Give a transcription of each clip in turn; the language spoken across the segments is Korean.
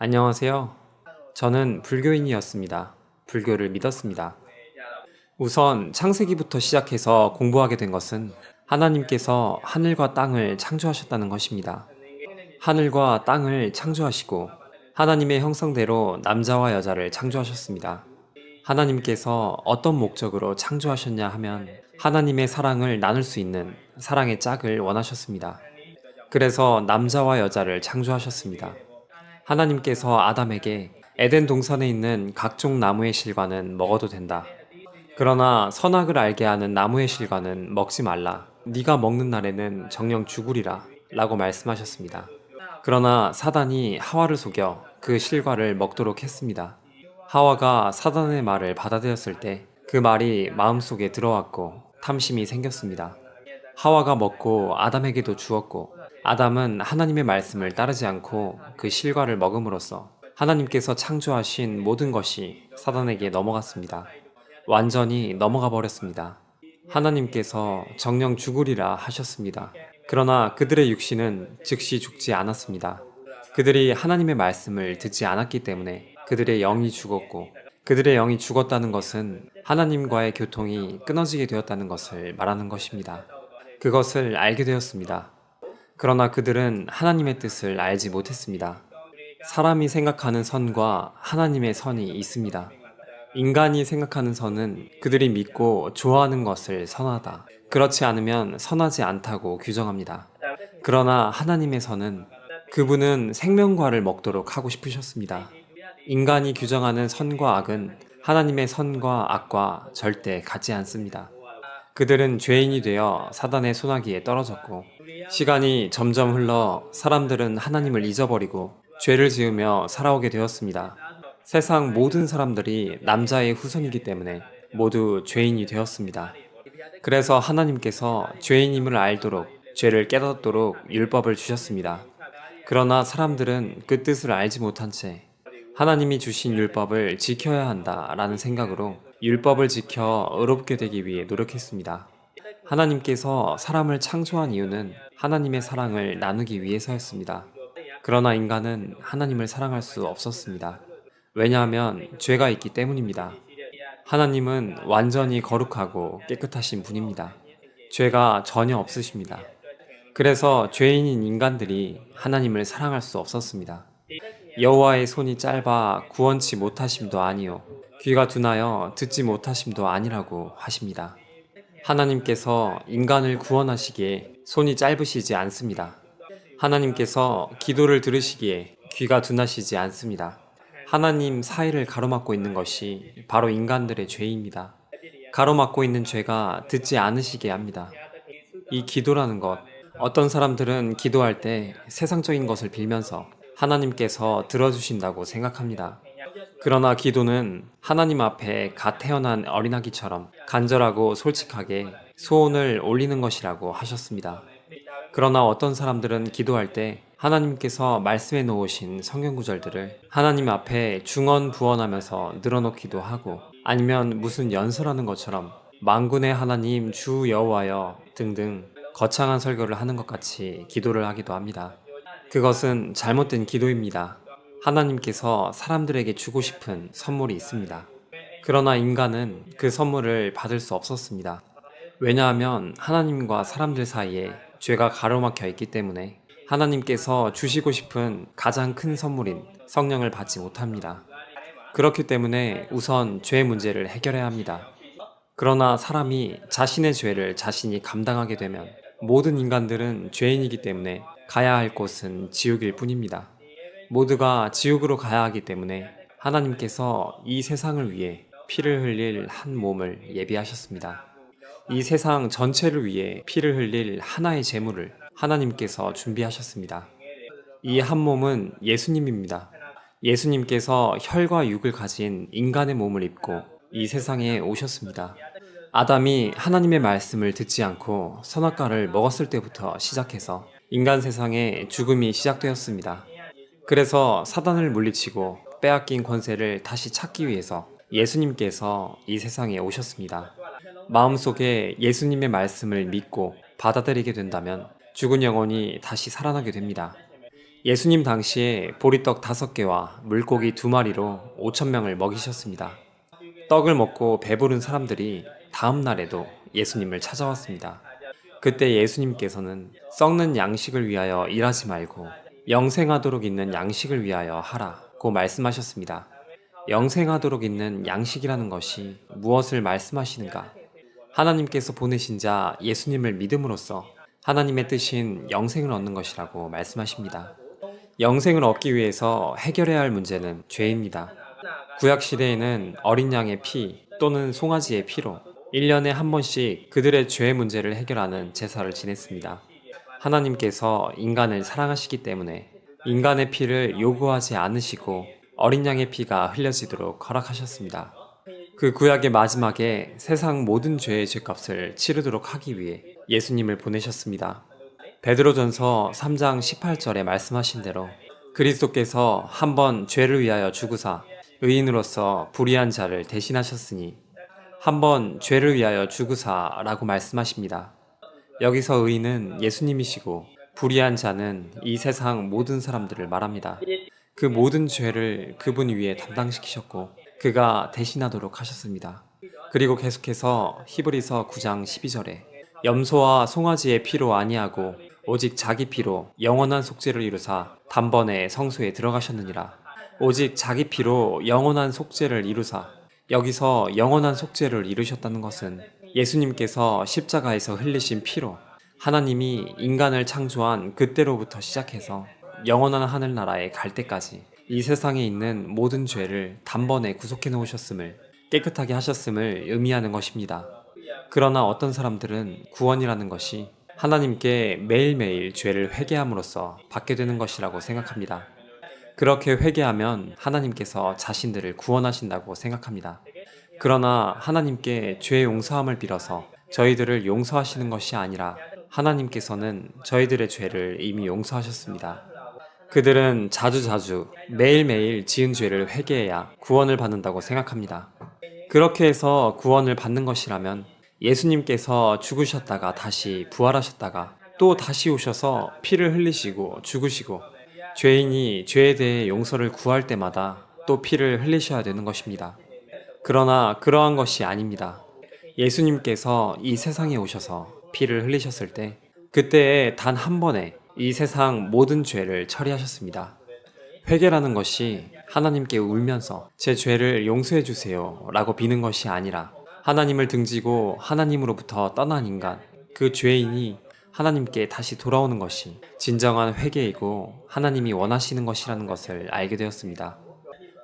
안녕하세요. 저는 불교인이었습니다. 불교를 믿었습니다. 우선 창세기부터 시작해서 공부하게 된 것은 하나님께서 하늘과 땅을 창조하셨다는 것입니다. 하늘과 땅을 창조하시고 하나님의 형상대로 남자와 여자를 창조하셨습니다. 하나님께서 어떤 목적으로 창조하셨냐 하면 하나님의 사랑을 나눌 수 있는 사랑의 짝을 원하셨습니다. 그래서 남자와 여자를 창조하셨습니다. 하나님께서 아담에게 에덴 동산에 있는 각종 나무의 실과는 먹어도 된다. 그러나 선악을 알게 하는 나무의 실과는 먹지 말라. 네가 먹는 날에는 정녕 죽으리라. 라고 말씀하셨습니다. 그러나 사단이 하와를 속여 그 실과를 먹도록 했습니다. 하와가 사단의 말을 받아들였을 때 그 말이 마음속에 들어왔고 탐심이 생겼습니다. 하와가 먹고 아담에게도 주었고 아담은 하나님의 말씀을 따르지 않고 그 실과를 먹음으로써 하나님께서 창조하신 모든 것이 사단에게 넘어갔습니다. 완전히 넘어가 버렸습니다. 하나님께서 정녕 죽으리라 하셨습니다. 그러나 그들의 육신은 즉시 죽지 않았습니다. 그들이 하나님의 말씀을 듣지 않았기 때문에 그들의 영이 죽었고, 그들의 영이 죽었다는 것은 하나님과의 교통이 끊어지게 되었다는 것을 말하는 것입니다. 그것을 알게 되었습니다. 그러나 그들은 하나님의 뜻을 알지 못했습니다. 사람이 생각하는 선과 하나님의 선이 있습니다. 인간이 생각하는 선은 그들이 믿고 좋아하는 것을 선하다. 그렇지 않으면 선하지 않다고 규정합니다. 그러나 하나님의 선은 그분은 생명과를 먹도록 하고 싶으셨습니다. 인간이 규정하는 선과 악은 하나님의 선과 악과 절대 같지 않습니다. 그들은 죄인이 되어 사단의 소나기에 떨어졌고 시간이 점점 흘러 사람들은 하나님을 잊어버리고 죄를 지으며 살아오게 되었습니다. 세상 모든 사람들이 남자의 후손이기 때문에 모두 죄인이 되었습니다. 그래서 하나님께서 죄인임을 알도록 죄를 깨닫도록 율법을 주셨습니다. 그러나 사람들은 그 뜻을 알지 못한 채 하나님이 주신 율법을 지켜야 한다라는 생각으로 율법을 지켜 의롭게 되기 위해 노력했습니다. 하나님께서 사람을 창조한 이유는 하나님의 사랑을 나누기 위해서였습니다. 그러나 인간은 하나님을 사랑할 수 없었습니다. 왜냐하면 죄가 있기 때문입니다. 하나님은 완전히 거룩하고 깨끗하신 분입니다. 죄가 전혀 없으십니다. 그래서 죄인인 인간들이 하나님을 사랑할 수 없었습니다. 여호와의 손이 짧아 구원치 못하심도 아니요 귀가 둔하여 듣지 못하심도 아니라고 하십니다. 하나님께서 인간을 구원하시기에 손이 짧으시지 않습니다. 하나님께서 기도를 들으시기에 귀가 둔하시지 않습니다. 하나님 사이를 가로막고 있는 것이 바로 인간들의 죄입니다. 가로막고 있는 죄가 듣지 않으시게 합니다. 이 기도라는 것, 어떤 사람들은 기도할 때 세상적인 것을 빌면서 하나님께서 들어주신다고 생각합니다. 그러나 기도는 하나님 앞에 갓 태어난 어린아기처럼 간절하고 솔직하게 소원을 올리는 것이라고 하셨습니다. 그러나 어떤 사람들은 기도할 때 하나님께서 말씀해 놓으신 성경 구절들을 하나님 앞에 중언부언하면서 늘어놓기도 하고 아니면 무슨 연설하는 것처럼 만군의 하나님 주 여호와여 등등 거창한 설교를 하는 것 같이 기도를 하기도 합니다. 그것은 잘못된 기도입니다. 하나님께서 사람들에게 주고 싶은 선물이 있습니다. 그러나 인간은 그 선물을 받을 수 없었습니다. 왜냐하면 하나님과 사람들 사이에 죄가 가로막혀 있기 때문에 하나님께서 주시고 싶은 가장 큰 선물인 성령을 받지 못합니다. 그렇기 때문에 우선 죄 문제를 해결해야 합니다. 그러나 사람이 자신의 죄를 자신이 감당하게 되면 모든 인간들은 죄인이기 때문에 가야 할 곳은 지옥일 뿐입니다. 모두가 지옥으로 가야 하기 때문에 하나님께서 이 세상을 위해 피를 흘릴 한 몸을 예비하셨습니다. 이 세상 전체를 위해 피를 흘릴 하나의 제물을 하나님께서 준비하셨습니다. 이 한 몸은 예수님입니다. 예수님께서 혈과 육을 가진 인간의 몸을 입고 이 세상에 오셨습니다. 아담이 하나님의 말씀을 듣지 않고 선악과를 먹었을 때부터 시작해서 인간 세상에 죽음이 시작되었습니다. 그래서 사단을 물리치고 빼앗긴 권세를 다시 찾기 위해서 예수님께서 이 세상에 오셨습니다. 마음속에 예수님의 말씀을 믿고 받아들이게 된다면 죽은 영혼이 다시 살아나게 됩니다. 예수님 당시에 보리떡 5개와 물고기 2마리로 5,000명을 먹이셨습니다. 떡을 먹고 배부른 사람들이 다음 날에도 예수님을 찾아왔습니다. 그때 예수님께서는 썩는 양식을 위하여 일하지 말고 영생하도록 있는 양식을 위하여 하라고 말씀하셨습니다. 영생하도록 있는 양식이라는 것이 무엇을 말씀하시는가? 하나님께서 보내신 자 예수님을 믿음으로써 하나님의 뜻인 영생을 얻는 것이라고 말씀하십니다. 영생을 얻기 위해서 해결해야 할 문제는 죄입니다. 구약 시대에는 어린 양의 피 또는 송아지의 피로 1년에 한 번씩 그들의 죄 문제를 해결하는 제사를 지냈습니다. 하나님께서 인간을 사랑하시기 때문에 인간의 피를 요구하지 않으시고 어린 양의 피가 흘려지도록 허락하셨습니다. 그 구약의 마지막에 세상 모든 죄의 죄값을 치르도록 하기 위해 예수님을 보내셨습니다. 베드로전서 3장 18절에 말씀하신 대로 그리스도께서 한 번 죄를 위하여 죽으사 의인으로서 불의한 자를 대신하셨으니 한 번 죄를 위하여 죽으사라고 말씀하십니다. 여기서 의인은 예수님이시고 불의한 자는 이 세상 모든 사람들을 말합니다. 그 모든 죄를 그분 위에 담당시키셨고 그가 대신하도록 하셨습니다. 그리고 계속해서 히브리서 9장 12절에 염소와 송아지의 피로 아니하고 오직 자기 피로 영원한 속죄를 이루사 단번에 성소에 들어가셨느니라. 오직 자기 피로 영원한 속죄를 이루사, 여기서 영원한 속죄를 이루셨다는 것은 예수님께서 십자가에서 흘리신 피로 하나님이 인간을 창조한 그때로부터 시작해서 영원한 하늘나라에 갈 때까지 이 세상에 있는 모든 죄를 단번에 구속해 놓으셨음을, 깨끗하게 하셨음을 의미하는 것입니다. 그러나 어떤 사람들은 구원이라는 것이 하나님께 매일매일 죄를 회개함으로써 받게 되는 것이라고 생각합니다. 그렇게 회개하면 하나님께서 자신들을 구원하신다고 생각합니다. 그러나 하나님께 죄 용서함을 빌어서 저희들을 용서하시는 것이 아니라 하나님께서는 저희들의 죄를 이미 용서하셨습니다. 그들은 자주자주 매일매일 지은 죄를 회개해야 구원을 받는다고 생각합니다. 그렇게 해서 구원을 받는 것이라면 예수님께서 죽으셨다가 다시 부활하셨다가 또 다시 오셔서 피를 흘리시고 죽으시고 죄인이 죄에 대해 용서를 구할 때마다 또 피를 흘리셔야 되는 것입니다. 그러나 그러한 것이 아닙니다. 예수님께서 이 세상에 오셔서 피를 흘리셨을 때 그때에 단 한 번에 이 세상 모든 죄를 처리하셨습니다. 회개라는 것이 하나님께 울면서 제 죄를 용서해 주세요 라고 비는 것이 아니라 하나님을 등지고 하나님으로부터 떠난 인간, 그 죄인이 하나님께 다시 돌아오는 것이 진정한 회개이고 하나님이 원하시는 것이라는 것을 알게 되었습니다.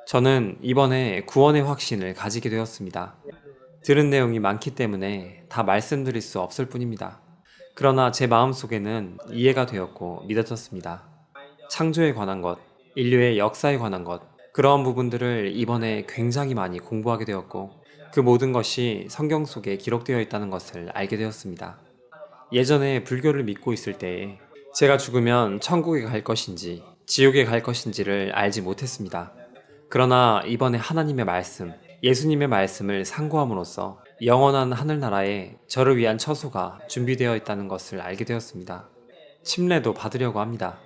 저는 이번에 구원의 확신을 가지게 되었습니다. 들은 내용이 많기 때문에 다 말씀드릴 수 없을 뿐입니다. 그러나 제 마음속에는 이해가 되었고 믿어졌습니다. 창조에 관한 것, 인류의 역사에 관한 것, 그러한 부분들을 이번에 굉장히 많이 공부하게 되었고 그 모든 것이 성경 속에 기록되어 있다는 것을 알게 되었습니다. 예전에 불교를 믿고 있을 때에 제가 죽으면 천국에 갈 것인지 지옥에 갈 것인지를 알지 못했습니다. 그러나 이번에 하나님의 말씀, 예수님의 말씀을 상고함으로써 영원한 하늘나라에 저를 위한 처소가 준비되어 있다는 것을 알게 되었습니다. 침례도 받으려고 합니다.